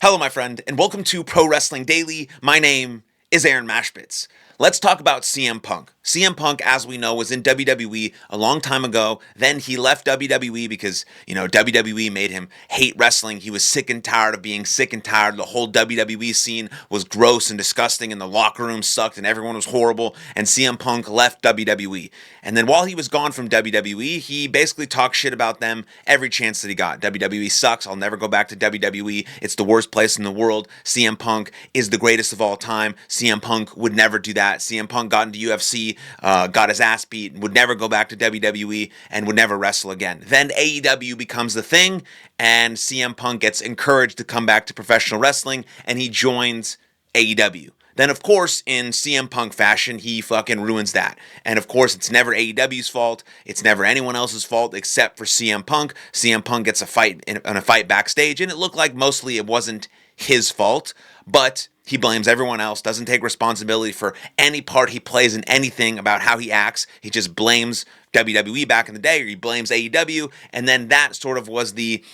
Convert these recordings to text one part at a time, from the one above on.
Hello, my friend, and welcome to Pro Wrestling Daily. My name is Aaron Machbitz. Let's talk about CM Punk. CM Punk, as we know, was in WWE a long time ago. Then he left WWE because, WWE made him hate wrestling. He was sick and tired of being sick and tired. The whole WWE scene was gross and disgusting, and the locker room sucked, and everyone was horrible. And CM Punk left WWE. And then while he was gone from WWE, he basically talked shit about them every chance that he got. WWE sucks. I'll never go back to WWE. It's the worst place in the world. CM Punk is the greatest of all time. CM Punk would never do that. CM Punk got into UFC, got his ass beat, would never go back to WWE, and would never wrestle again. Then AEW becomes the thing, and CM Punk gets encouraged to come back to professional wrestling, and he joins AEW. Then, of course, in CM Punk fashion, he fucking ruins that. And, of course, it's never AEW's fault. It's never anyone else's fault except for CM Punk. CM Punk gets a fight in a fight backstage, and it looked like mostly it wasn't his fault, but he blames everyone else, doesn't take responsibility for any part he plays in anything about how he acts. He just blames WWE back in the day, or he blames AEW, and then that sort of was the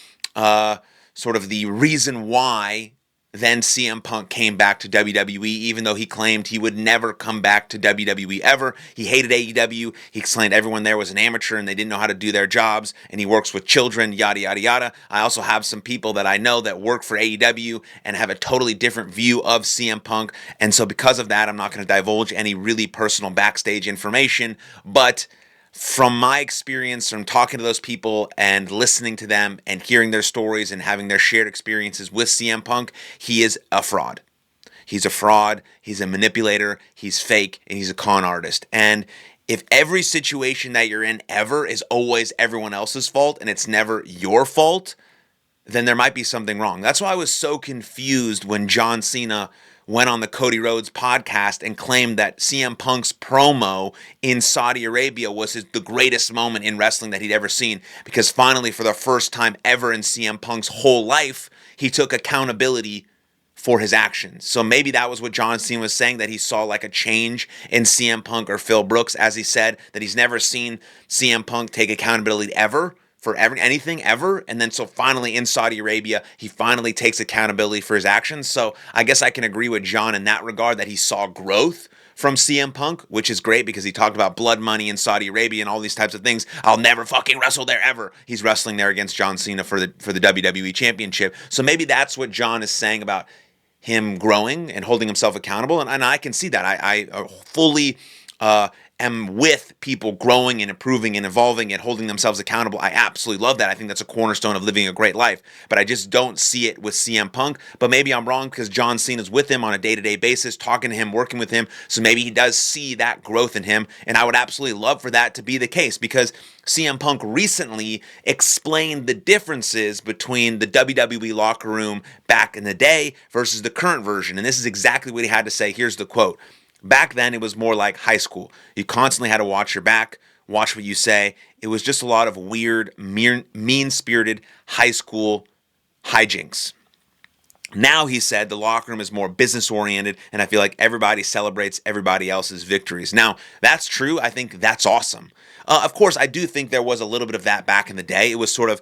reason why then CM Punk came back to WWE, even though he claimed he would never come back to WWE ever. He hated AEW. He explained everyone there was an amateur and they didn't know how to do their jobs, and he works with children, yada, yada, yada. I also have some people that I know that work for AEW and have a totally different view of CM Punk, and so because of that, I'm not going to divulge any really personal backstage information, but from my experience from talking to those people and listening to them and hearing their stories and having their shared experiences with CM Punk, he is a fraud. He's a fraud, he's a manipulator, he's fake, and he's a con artist. And if every situation that you're in ever is always everyone else's fault and it's never your fault, then there might be something wrong. That's why I was so confused when John Cena went on the Cody Rhodes podcast and claimed that CM Punk's promo in Saudi Arabia was the greatest moment in wrestling that he'd ever seen, because finally, for the first time ever in CM Punk's whole life, he took accountability for his actions. So maybe that was what John Cena was saying, that he saw like a change in CM Punk or Phil Brooks, as he said, that he's never seen CM Punk take accountability ever for anything ever, and then so finally in Saudi Arabia, he finally takes accountability for his actions. So I guess I can agree with John in that regard, that he saw growth from CM Punk, which is great because he talked about blood money in Saudi Arabia and all these types of things. I'll never fucking wrestle there ever. He's wrestling there against John Cena for the WWE Championship. So maybe that's what John is saying about him growing and holding himself accountable, and I can see that. I fully am with people growing and improving and evolving and holding themselves accountable. I absolutely love that. I think that's a cornerstone of living a great life. But I just don't see it with CM Punk. But maybe I'm wrong, because John Cena's with him on a day-to-day basis, talking to him, working with him. So maybe he does see that growth in him. And I would absolutely love for that to be the case, because CM Punk recently explained the differences between the WWE locker room back in the day versus the current version. And this is exactly what he had to say. Here's the quote. Back then, it was more like high school. You constantly had to watch your back, watch what you say. It was just a lot of weird, mean-spirited high school hijinks. Now, he said, the locker room is more business-oriented, and I feel like everybody celebrates everybody else's victories. Now, that's true. I think that's awesome. Of course, I do think there was a little bit of that back in the day. It was sort of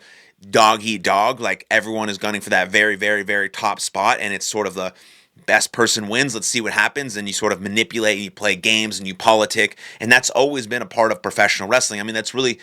dog-eat-dog, like everyone is gunning for that very, very, very top spot, and it's sort of the best person wins, let's see what happens, and you sort of manipulate and you play games and you politic, and that's always been a part of professional wrestling. I mean, that's really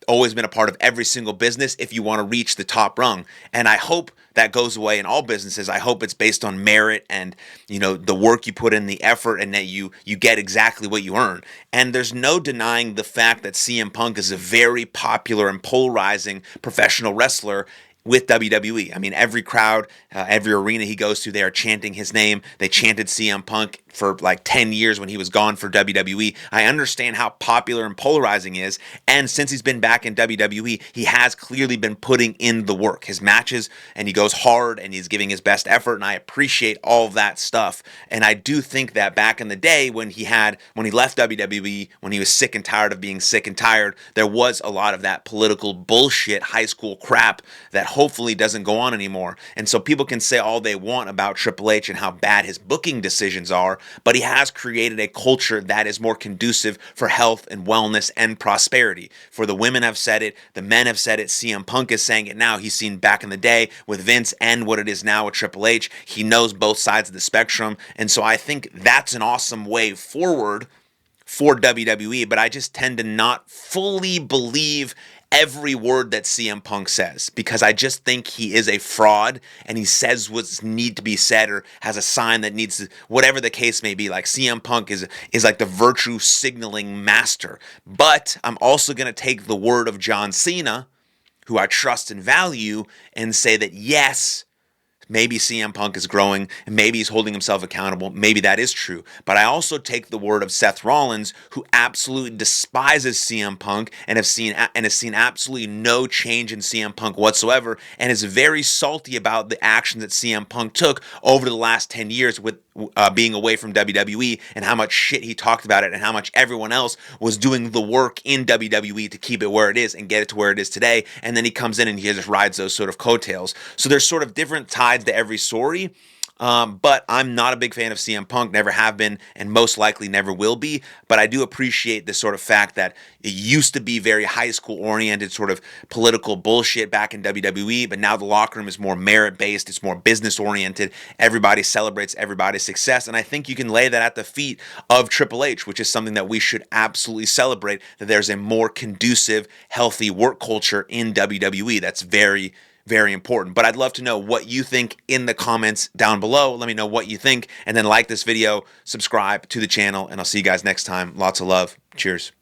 always been a part of every single business if you want to reach the top rung, and I hope that goes away in all businesses. I hope it's based on merit and, the work you put in, the effort, and that you get exactly what you earn. And there's no denying the fact that CM Punk is a very popular and polarizing professional wrestler with WWE. I mean, every crowd, every arena he goes to, they are chanting his name. They chanted CM Punk for like 10 years when he was gone for WWE. I understand how popular and polarizing he is, and since he's been back in WWE, he has clearly been putting in the work. His matches, and he goes hard, and he's giving his best effort, and I appreciate all of that stuff. And I do think that back in the day when he left WWE, when he was sick and tired of being sick and tired, there was a lot of that political bullshit high school crap that hopefully doesn't go on anymore. And so people can say all they want about Triple H and how bad his booking decisions are, but he has created a culture that is more conducive for health and wellness and prosperity. For the women have said it, the men have said it, CM Punk is saying it now. He's seen back in the day with Vince and what it is now with Triple H. He knows both sides of the spectrum. And so I think that's an awesome way forward for WWE, but I just tend to not fully believe every word that CM Punk says, because I just think he is a fraud and he says what's need to be said or has a sign that needs to, whatever the case may be. Like CM Punk is like the virtue signaling master. But I'm also going to take the word of John Cena, who I trust and value, and say that yes, maybe CM Punk is growing, and maybe he's holding himself accountable. Maybe that is true. But I also take the word of Seth Rollins, who absolutely despises CM Punk and has seen absolutely no change in CM Punk whatsoever, and is very salty about the actions that CM Punk took over the last 10 years with being away from WWE, and how much shit he talked about it, and how much everyone else was doing the work in WWE to keep it where it is and get it to where it is today. And then he comes in and he just rides those sort of coattails. So there's sort of different sides to every story. But I'm not a big fan of CM Punk, never have been, and most likely never will be. But I do appreciate the sort of fact that it used to be very high school oriented, sort of political bullshit back in WWE, but now the locker room is more merit based, it's more business oriented. Everybody celebrates everybody's success, and I think you can lay that at the feet of Triple H, which is something that we should absolutely celebrate, that there's a more conducive, healthy work culture in WWE. That's very, very important. But I'd love to know what you think in the comments down below. Let me know what you think, and then like this video, subscribe to the channel, and I'll see you guys next time. Lots of love. Cheers.